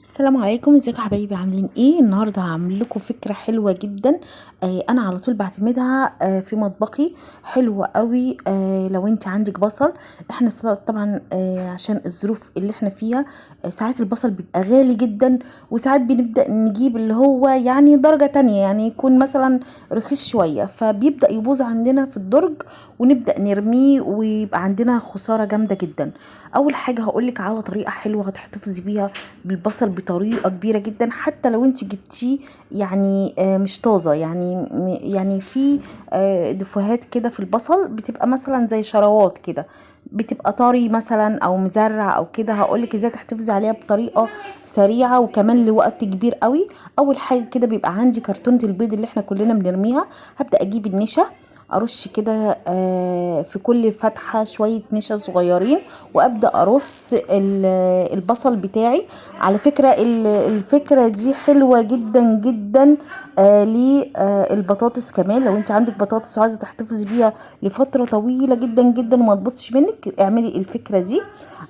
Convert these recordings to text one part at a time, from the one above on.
السلام عليكم، ازيكم يا حبايبي؟ عاملين ايه؟ النهارده هعمل لكم فكره حلوه جدا. انا على طول بعتمدها في مطبخي. حلوه قوي. لو انت عندك بصل، احنا طبعا عشان الظروف اللي احنا فيها. ساعات البصل بيبقى غالي جدا، وساعات بنبدا نجيب اللي هو يعني درجه تانية، يعني يكون مثلا رخيص شويه، فبيبدا يبوظ عندنا في الدرج ونبدا نرميه ويبقى عندنا خساره جامده جدا. اول حاجه هقولك على طريقه حلوه هتحتفظي بيها بالبصل بطريقة كبيرة جدا، حتى لو انت جبتيه يعني مش طازة، يعني يعني في دفوهات كده في البصل بتبقى مثلا زي شراوات كده، بتبقى طري مثلا او مزرع او كده. هقولك ازاي تحتفظي عليها بطريقة سريعة وكمان لوقت كبير قوي. اول حاجة كده بيبقى عندي كرتونة البيض اللي احنا كلنا بنرميها. هبدأ اجيب النشا، ارش كده في كل فتحة شوية نشا صغيرين، وابدأ ارص البصل بتاعي. على فكرة الفكرة دي حلوة جدا جدا للبطاطس كمان. لو انت عندك بطاطس وعايزة تحتفظي بيها لفترة طويلة جدا جدا وما تبصش منك، اعملي الفكرة دي.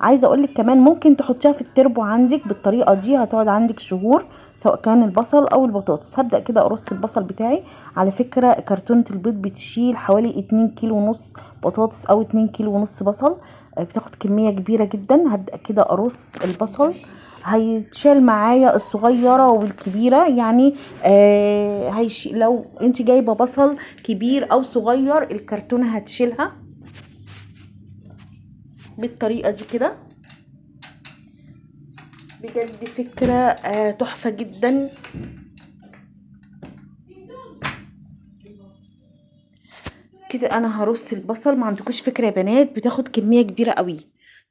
عايزة اقولك كمان ممكن تحطيها في التربو عندك بالطريقة دي، هتقعد عندك شهور سواء كان البصل او البطاطس. هبدأ كده ارص البصل بتاعي. على فكرة كرتونة البيض بتشيل حوالي 2 كيلو ونص بطاطس او 2 كيلو ونص بصل. بتاخد كمية كبيرة جدا. هبدأ كده ارص البصل، هيتشال معايا الصغيرة والكبيرة، يعني لو انت جايبة بصل كبير او صغير الكرتونة هتشيلها بالطريقة دي كده. بجد فكرة تحفة جدا. كده انا هرص البصل. ما عندكوش فكرة يا بنات، بتاخد كمية كبيرة قوي.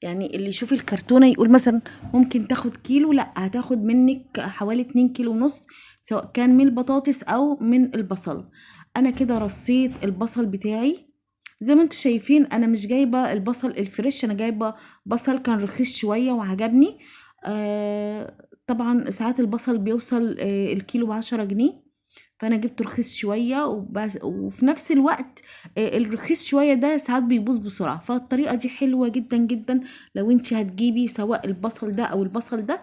يعني اللي يشوف الكرتونة يقول مثلا ممكن تاخد كيلو، لا، هتاخد منك حوالي 2 كيلو ونص، سواء كان من البطاطس او من البصل. انا كده رصيت البصل بتاعي. زي ما انتوا شايفين انا مش جايبة البصل الفريش، انا جايبة بصل كان رخيص شوية وعجبني. طبعا ساعات البصل بيوصل الكيلو ب10 جنيه، فانا جبت رخيص شويه وبس. وفي نفس الوقت الرخيص شويه ده ساعات بيبوظ بسرعه، فالطريقه دي حلوه جدا جدا. لو انت هتجيبي سواء البصل ده او البصل ده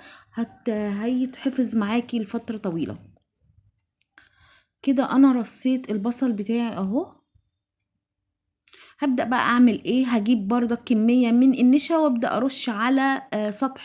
هيتحفظ معاكي لفتره طويله. كده انا رصيت البصل بتاعي اهو. هبدأ بقى اعمل ايه؟ هجيب برضك كمية من النشا وابدأ ارش على سطح